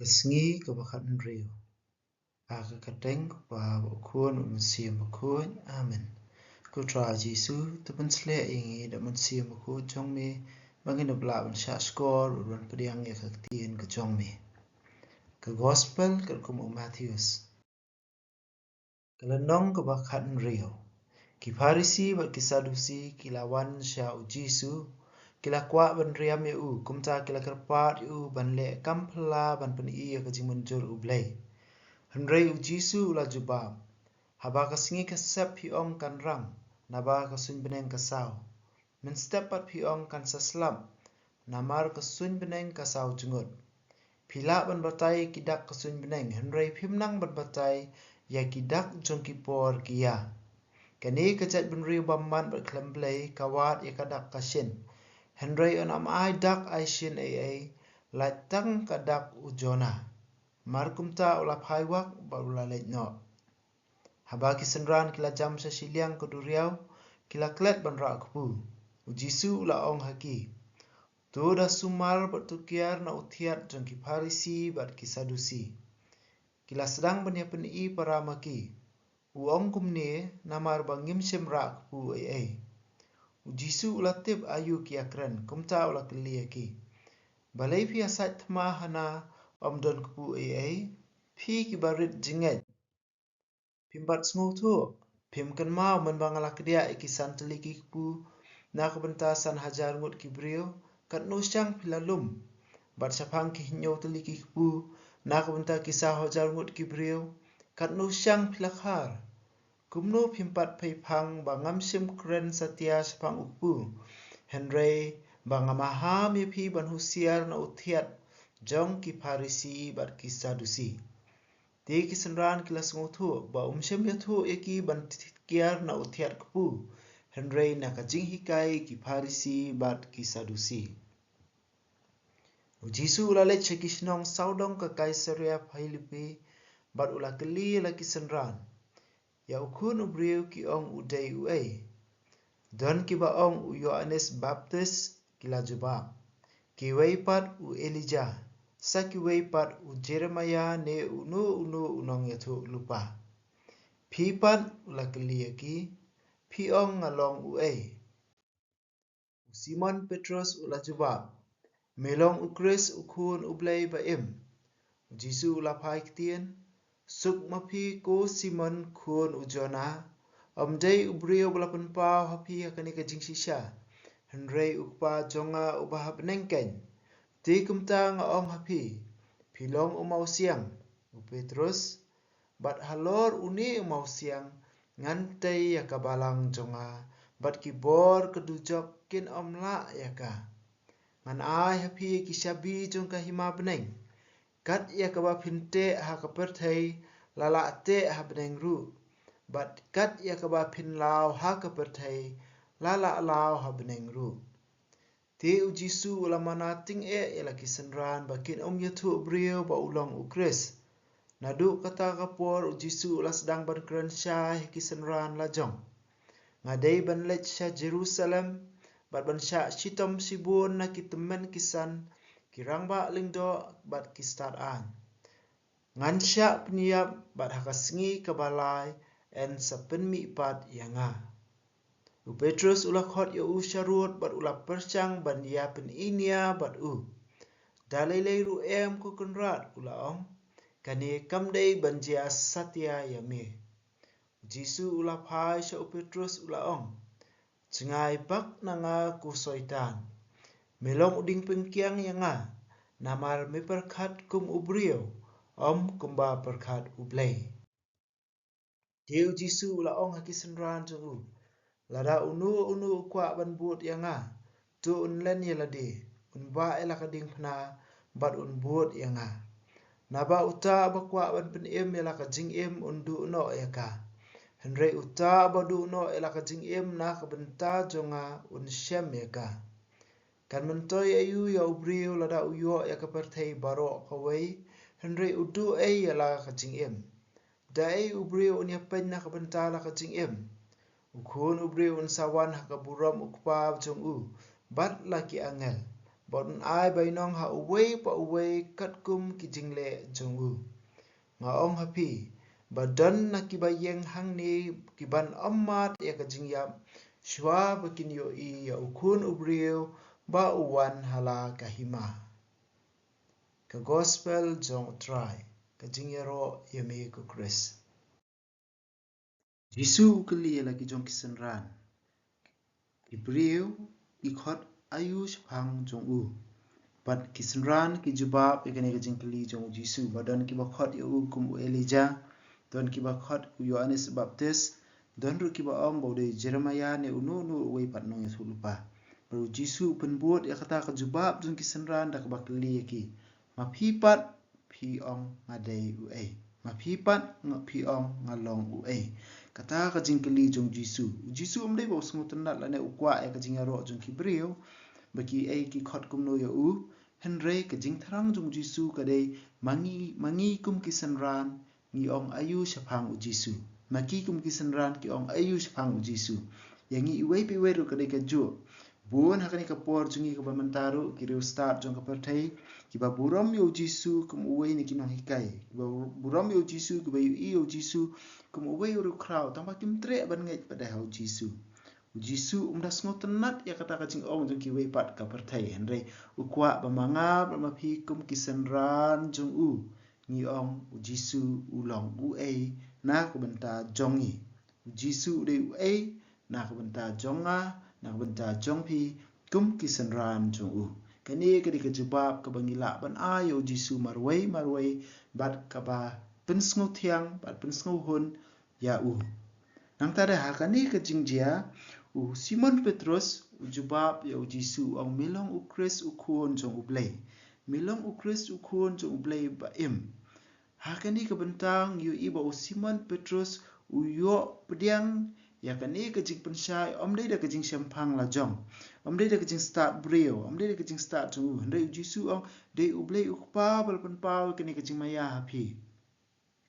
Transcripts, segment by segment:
Kesngi kebakat nriu. Aka kateng ba kuan umsiam kuan amen. Ku tra Jesu tepen sle ingi da umsiam ku jong me bangin bla ban sha skor urun pediang ya kaktien ke jong me. Ke gospel ke kum Matthews. Kelenong kebakat nriu. Ki Farisi ba ki Sadusi kilawan sha u Jesu kila kwa ban riam ya u kumta kila kerpat u ban le kampla ban pen i ya kajimun jur u blai. Henry u Jesu ula jubab. Haba kasingi kasep pi ong kan rang. Naba kasun beneng kasau. Men stepat pi ong kan saslam. Namar kasun beneng kasau jengut. Pila ban batai kidak kasun beneng. Henry pimnang ban batai ya kidak jong kipor kia. Kani kajat benriu bamman berklemblai kawat ya kadak kasin. Henry on am ai dak ai sin ai latang kadak ujona. Markumta ula phaiwak ba ula leitno. Haba kisenran kila jam sa siliang keduriau kila klet ban ra kupu. Ujisu ula ong haki. Tu da sumar bertukiar na utiat jong ki Farisi bat ki Sadusi. Kila sedang banya peni para maki. Uong kumne namar bangim semra kupu ai. Ujisu ula tip ayu ki akran kumta ula keli ki. Balai pi asat thma hana omdon kupu ai. Pi ki barit jinget. Pimbat semua tu. Pim kan mau menbangala kedia ikisan teliki kupu. Na kebentasan hajar ngut kibrio. Kat nusyang pilalum. Bat sapang ki hinyo teliki kupu. Na kebenta kisah hajar ngut kibrio. Kat nusyang pilakhar. Kumno pimpat paipang bangam sim kren satia sapang upu. Henry bangamaham yapi ban husiar na utiat. Jong ki Farisi bat ki Sadusi. Di kisenran kila sengutu ba umsem yatu yaki ban kiar na utiat kupu. Henry na kajing hikai ki Farisi bat ki Sadusi. Ujisu ulalet shekishnong saudong ke Kaisaria Philipi bat ula keli la kisenran. Ya ukun ubriu ki ong udai uai. Don ki ba ong u Yohanes Baptist kila jubab. Ki weipat u Elijah. Saki weipat u Jeremiah ne unu unong yatu lupa. Pipat ula keliyaki. Piong ngalong uai. Simon Petrus ula jubab. Melong ukris ukun ublay baim. Jisu ula paiktian. Suk mapi ko Simon kun ujona. Omday ubrio balapan pao hapi hakani kajing sisha. Henry ukpa jonga ubahap nengken. Ti kumta nga ong hapi. Pilong umau siang. Petrus. Bat halor uni umau siang. Ngantai yakabalang jonga. Bat kibor kedujok kin omla yaka. Ngan ai hapi kishabi jongka hima beneng. Kat yakaba pinte hakapertai lala te ha beneng ru. Bat kat yakaba pinlau hakapertai lala lau ha beneng ru. Ti ujisu ulamana ting ila kisenran bakin yatu brio ba ulong ukris. Nadu kata kapor ujisu ula sedang ban keren syah kisenran lajong. Ngadai ban lech syah Jerusalem. Bat ban syah shitom sibun na kitemen kisan. Kirang ba lingdo bat kistat an. Ngan syah peniap bat hakasengi kabalai en sapen mipat yanga. U Petrus ula khot ya u syarut bat ula persyang ban ya pen inia bat u. Dalai ru em ku kenrat ula ong. Kani kamdai ban jia satya yame. Jisu ula pai sya u Petrus ula ong. Cengai bak nanga ku soitan. Melong uding pengkiang yanga. Namar meperkat kum ubrio. Om kumba perkat ublay. Diu Jisu ula ong hakisenran jeng Lada unu kwa ban buat yanga. Tu unlen yelade. Unba elakading pna bat unbuat yanga. Naba uta bakwa ban penim elakajing im undu no yaka. Henry uta badu no elakajing im na kabenta jonga unshem yaka. Kan mentoy ayu ya ubriu lada uyo yaka pertai barok kawai. Henry udu ay elakajing im. Dai ubriu unya pen na kabenta elakajing im. Ukun ubriu unsawan hakaburam ukpa jong u. Bat laki angel. bọn ai bay nong ha uwei kat kum ki jingle jong u nga ong happy ba dan na ki ba yeng hang ni ki ban ammat ya ka jingyam shwa ba kin yo I ya ukun ubriyo ba uwan hala kahima ka gospel jong try ka jingyaro yami ko Chris Jisu kali la ki jong kisenran Ibriyo ikot ayush phang jong u But kisenran ki jubab ikane ka jingkali jong Jisu badan ki bakot ya u kum Elijah don ki bakot u Yohanes Baptist don ru ki ba ong bode Jeremiah ne unu wei pat nong ya lupa baru Jisu penbuat ya kata ka jubab jong kisenran dak bakli ki ma phi pat phi ong ngadei u ai ma phi pat phi ong ngalong u ai kata ka jingkali jong Jisu umdei bo smutanat la ne ukwa ya ka jingaro jong kibriyo bagi ai ki khot kum no ya u henry ka jing tharang jong Jisu ka dei mangi kum kisenran ngi ong ayu shaphang u Jisu maki kum kisenran ki ong ayu shaphang u Jisu yang ngi wei pe wei ru ka dei ka ju bun hakani ka por jungi ka bamentaru ki ru start jong ka perthai ki ba buram yo Jisu kum wei ni ki nong hikai ki ba buram yo Jisu ki ba yo Jisu kum wei ru crowd tamba kim tre ban ngai pada hau Jisu umdas ngotenat ya kata kacing ong jong ki wei pat ka perthai henry ukwa bamanga bamapi kum kisenran jong u ngi ong Jisu ulong u ai na ko benta jongi Jisu de u ai na ko benta jonga na ko benta jongpi kum kisenran jong u kani ka jubab ka bangila ban ayo Jisu marwei bat ka ba pensngo thiang bat pensngo hun ya u nang tada hakani ka jingjia u Simon Petrus u jubab ya u Jisu ong milong u Chris u kuon jong u blai milong u Chris u kuon jong u blai ba im hakani ka bentang yu iba u Simon Petrus u yo pediang ya kani ka jing pensai omdei da ka jing sempang la jong omdei da ka jing start brio omdei da ka jing start jong u hendai u Jisu ong dei u blai u pa bal pen pau kani ka jing maya happy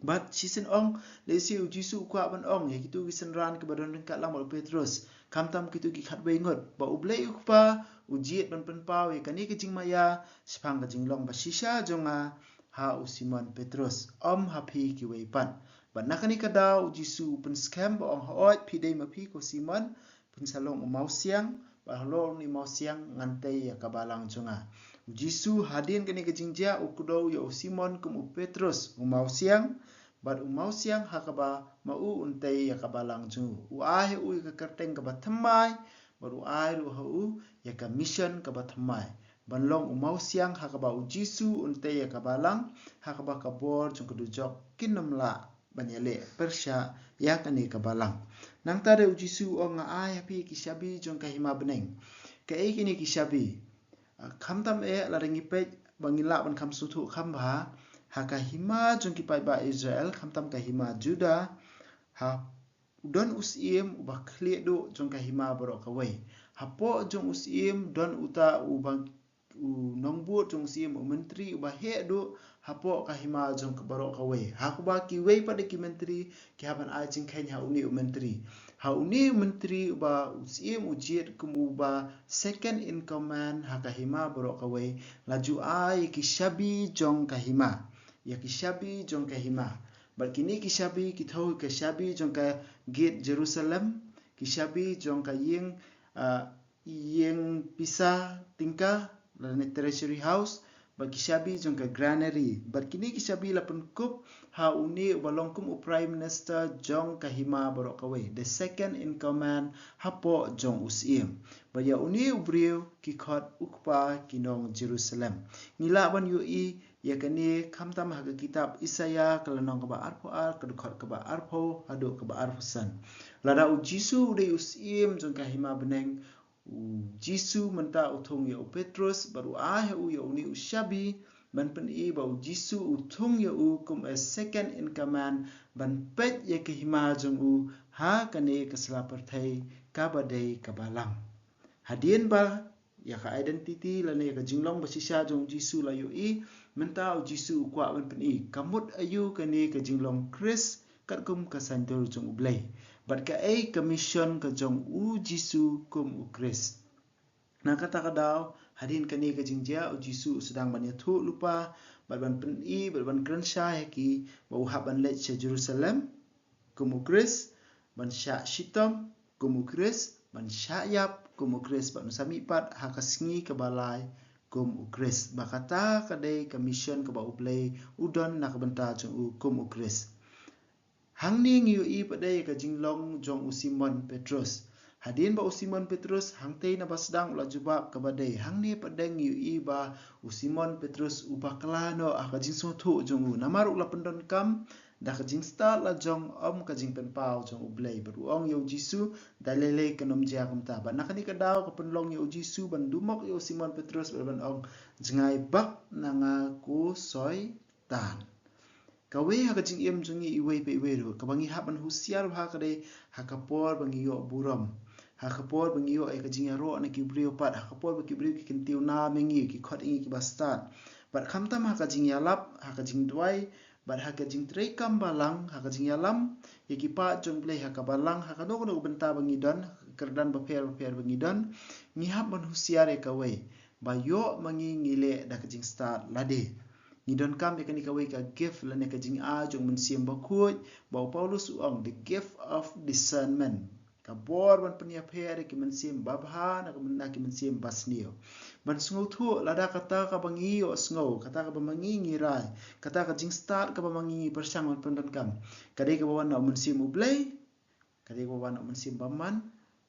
But season ong lesi u Jisu kwa ban ong ya kitu kisenran ke badan kat lam Petrus kamtam kitu ki khat bengot ba ublei ukpa ujiet ban penpau ya kani ke jing maya sepang ke jing long ba shisha jonga ha u Simon Petrus happy ki wei pan ba nakani kada u Jisu pen scam ba ong hoit pi dei ma pi ko Simon pen salong u mau siang ba halong ni mau siang ngantai ya kabalang jonga Jisu hadin kani ke jingja u kudo ya u Simon kum u Petrus u mau siang But mau siang hakaba mau untai ya kabalang ju u ai u ka kerteng ka bathamai baru ai ru hu ya ka mission ka bathamai banlong u mau siang hakaba u Jisu untai ya kabalang hakaba ka bor jung ku jok kinamla banyale persya ya kani kabalang nang tade u Jisu ong ai happy ki shabi jong ka hima beneng ka e kini ki shabi khamtam e la ringi pe bangila ban kham suthu kham ba haka hima jong ki pai ba Israel khamtam ka hima Juda ha don usim uba khlie do jong ka hima borok ka wei hapo jong usim don uta uba u nongbu jong sim menteri uba he do hapo ka hima jong ka borok ka wei hakuba ki wei pada ki menteri ki haban ai jing khen ha uni menteri ha uni menteri uba usim ujiet kum uba second in command haka hima borok ka wei laju ai ki shabi jong ka hima ya kishabi jong ka hima balkini kishabi ki thau ka shabi jong ka gate Jerusalem kishabi jong ka yeng pisa tingka la treasury house ba kishabi jong ka granary balkini kishabi la pen kup ha uni balongkum u prime minister jong ka hima borok ka we the second in command hapo jong usim ba ya uni ubriu ki khot ukpa kinong Jerusalem nila ban yu ya kani khamtam ha kitab Isaya kalanong ka ba arpho ar kadukhat ka ba arpho hadu ka ba arphosan lada u Jisu de usim jong ka hima beneng u Jisu menta uthong ya u Petrus baru he u ya uni ushabi ban pen ba u Jisu uthong ya u kum as second in command ban pet ya ka hima jong u ha kani kasla perthai ka badai ka balang hadien ba ya ka identity la ne ka jinglong ba sisa jong Jisu la yu menta u Jisu kwa ban pen kamut ayu kani ka jinglong Chris kat kum ka santor jong ublai bat ka commission ka jong u Jisu kum u Chris na kata ka daw hadin kani ka jingja u Jisu sedang ban thu lupa ban pen I ban kran sha ki bau haban le che Jerusalem kumu Kris ban sha shitom kumu Kris ban sha yap kumu Kris ban sami pat hakasngi ke balai kumu Kris bakata kadai commission ke bau play udon nak benta chung u kumu Kris hang ni ngiu I padai ka jinglong jong u Simon Petrus hadin ba u Simon Petrus hang tei na basdang ula jubab ka badai hang ni padai ngiu I ba u Simon Petrus u bakla no ka jing so thu jong u namar ula pendon kam da ka jing start la jong ka jing pen pau jong u blai ber ong yo Jisu dalele kanom ja kamta ba nakani ka daw ka penlong yo Jisu ban dumok yo Simon Petrus ban ong jingai bak nanga ku soi tan kawe ha ka jing em jungi iwe pe iwe ru ka bangi haban husiar ha ka dei ha ka por bangi yo buram ha ka por bangi yo ka jing ro na ki brio pat ha ka por ba ki brio ki kintiu na mengi ki khot ingi ki bastat bat khamtam ha ka jing yalap ha ka jing dwai bat ha ka jing trei kam balang ha ka jing yalam ye ki pa jong play ha ka balang ha ka no no benta bangi don kerdan ba per bangi don ngi haban husiar e kawe ba yo mangi ngile da ka jing start lade ni don kam ya kani kawe ka gift la ne ka jing a jong mun sim ba khoi ba Paulus uang the gift of discernment ka bor ban penia phere ki mun sim ba bha na ka mun na ki mun sim basnio ban sngo thu la da kata ka bangi yo sngo kata ka bamangi ngirai kata ka jing start ka bamangi persang ban pendon kam kadai ka bawan na mun sim ublai kadai ka bawan na mun sim baman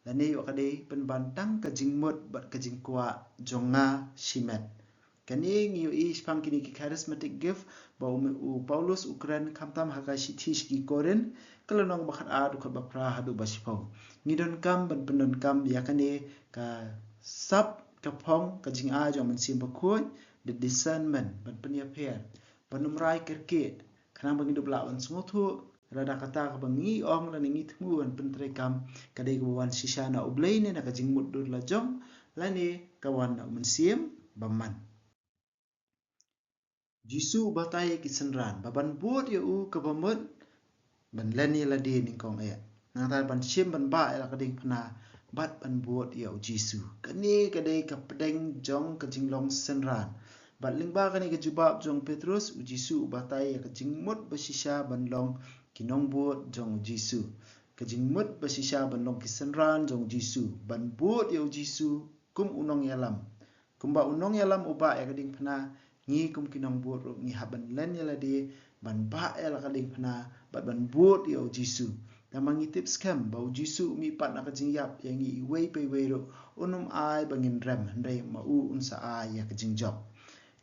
la ne yo kadai pen bantang ka jing mut bat ka jing kwa jonga shimet kani ngiu I spam kini ki charismatic gift ba u Paulus Ukran khamtam haka shithish ki koren kalonong bakhat a du khot bapra hadu basipau ngidon kam ban pendon kam yakane ka sap ka phong ka jing a jong man sim bakhoi the discernment ban penia pher banumrai kerke khanang bangi du bla ban smothu rada kata ka bangi ong la ningi thmu ban pentre kam kadai ko wan sishana ublei ne na ka jing mut dur la jong la ne ka wan na man sim baman Jisu batai kisenran baban buat ya u kabamut ban leni la de ning kong e nang ta ban sim ban ba la kading phna bat ban buat ya u Jisu kani kadai ka pedeng jong ka jinglong senran bat lingba kani ka jubab jong Petrus u Jisu batai ya ka jingmut basisha ban long kinong buat jong Jisu ka jingmut basisha ban long kisenran jong Jisu ban buat ya u Jisu kum unong yalam kumba unong yalam uba ya kading phna ngi kum kinong buat ro ngi haban len yala de ban ba yala kading phna ban buat yo Jisu tamangi tips kam ba Jisu mi pat na ka jing yap yang ngi wei pe wei ro unum ai bangin rem ndai ma u unsa ai ya ka jing job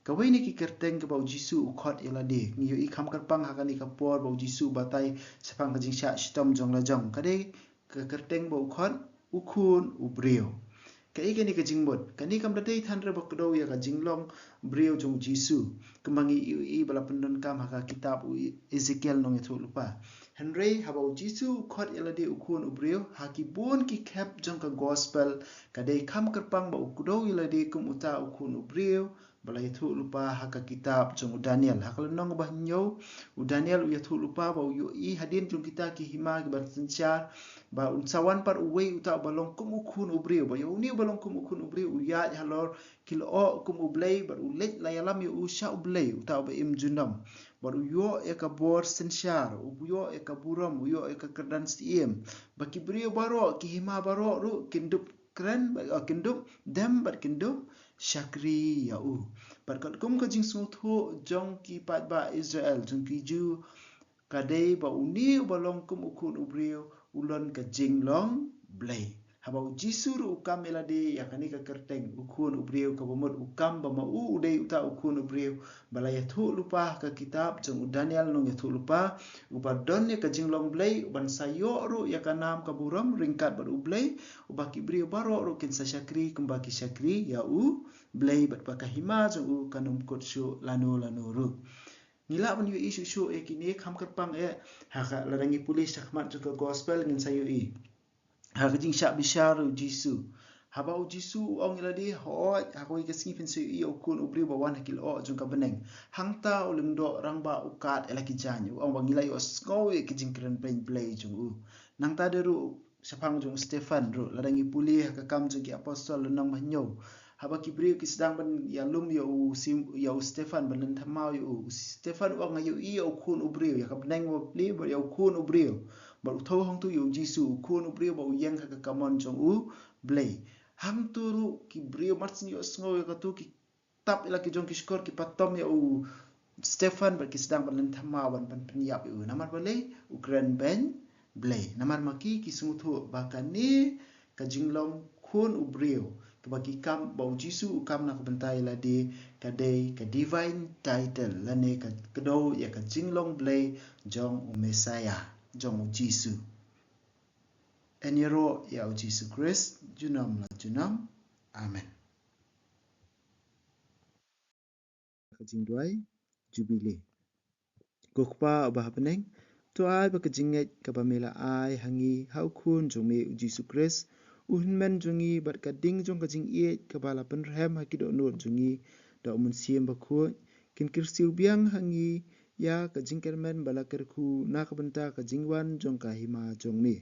ka wei ni ki kerteng ka ba Jisu u khot yala de ngi yo I kham kar pang ha ka ni ka por ba Jisu batai sapang ka jing sha stom jong la jong ka de ka kerteng ba u khot u khun u brio kai kani ka jingbot kani kam dai than ra bakdo ya ka jinglong brio jong Jisu kemangi I bala pendon kam ha kitab u Ezekiel nong ethu lupa henry habau Jisu khot elade ukun ubrio ha ki bon ki khap jong ka gospel ka dei kham kerpang ba ukdo elade kum uta ukun ubrio bala ethu lupa ha ka kitab jong Daniel ha kalnong ba nyo u Daniel u ethu lupa ba u I hadin jong kita ki hima ki ban senchar ba unsawan par uwe uta balong kum ukun ubrio ba yo ni balong kum ukun ubrio u ya halor kilo kum ublei bar ulet la yalam yo usha ublei uta ba im junam bar uyo e ka bor senchar uyo e ka buram uyo e ka kerdan siem ba kibrio baro ki hima baro ru kindup kren ba kindup dem bar kindup shakri ya u bar kum ka jing suthu jong ki pat ba Israel jong ki ju kadai ba uni balong kum ukun ubrio ulon ka jinglong blai habau Jisu ru ukam elade yakani ka kerteng ukun ubrio ka bomot ukam ba ma u udai uta ukun ubrio balaya thu lupa ka kitab jong Daniel nong thu lupa uba don ne ka jinglong blai ban sayo ru yakanam ka buram ringkat bar ublai uba ki brio baro ru kin sa shakri kumba ki shakri ya u blai bat pa ka hima jong u kanum kutsu lanu ru nila ban yu isu shu e kini kham kerpang e ha ka larangi pulis sakmat jong ka gospel ngin sayo I ha ka jing sha bishar Jisu haba u Jisu ong iladi hot ha ko ikasngi pinsu I ukun ubri bawan hakil o jong ka beneng hangta ulungdo rangba ukat elaki janyu ong bangila yo sko e kijing kren plain play jong u nang ta deru sapang jong Stefan ru larangi puli ha ka kam jong ki apostol nang manyo haba kibriu ki sedang ban ya lum ya u Stefan ban thamau ya Stefan wang ya i ya khun ubriu ya kap neng wa pli ba ya khun ubriu ba u tho hong tu ya Jisu khun ubriu ba u yang ka kamon chong u blei hang tu ru kibriu marsin ya sngo ya ka tu ki tap ila ki jong ki skor ki patom ya u Stefan ba ki sedang ban thamau ban penyap ya namar balei Ukraine ben blei namar maki ki sungthu ba kan ni ka jinglong khun ubriu bagi kam bau Jisu kam nak bentai la di kadai ka divine title la ne ka kedo ya ka jinglong blei jong u Messiah jong u Jisu eniro ya u Jisu Christ junam la junam amen ka jingdwai jubilee kokpa ba hapneng to ai ba ka jinget ka ba mela ai hangi hau khun jong me u Jisu Christ Uhnmen jungi bat ka ding jong ka jing iet ka bala penrhem ha kido not jungi da umun siem ba khut kin kirsiu biang hangi ya ka jing kermen bala kerku na ka benta ka jingwan jong ka hima jong me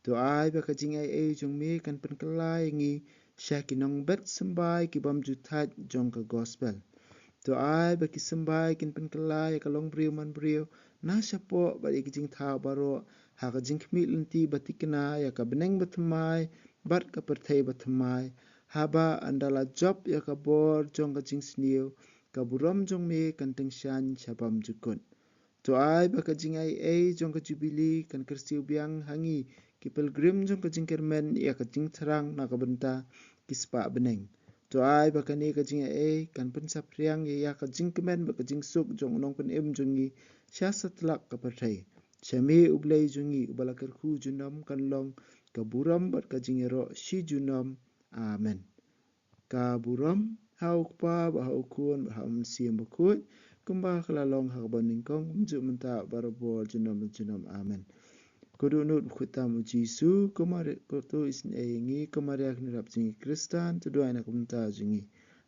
to ai ba ka jing ai jong me kan pen kelai ngi sha kinong bet sembai ki bam juthat jong ka gospel to ai ba ki sembai kin pen kelai ka long briu man briu na sapo ba ki jing tha baro ha ka jing khmi lenti batikna ya ka beneng batmai bat ka perthai batmai haba andala job ya ka bor jong ka jing sniu ka buram jong me kan tengshan chabam jukun to ai ba ka jing ai jong ka jubilee kan kersiu biang hangi ki pilgrim jong ka jing kermen ya ka jing thrang na ka benta kispa beneng to ai ba ka ni ka jing ai kan pensap riang ya ka jing kemen ba ka jing suk jong nong pen em jongi sya satlak ka perthai chami ublei jongi ubala kerku junam kan long ka buram bat ka jingero shi junam amen ka buram hau pa ba hau kun ba hau siem ba kut kumba khalalong ha ba ningkong umju menta barabo junam amen kudu nut khutam Jisu kumare kutu isn ngi kumare ak nirap jingi Kristan tu dua na kumta jingi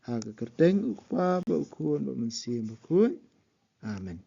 ha ka kerteng ukpa ba ukun ba siem ba kut amen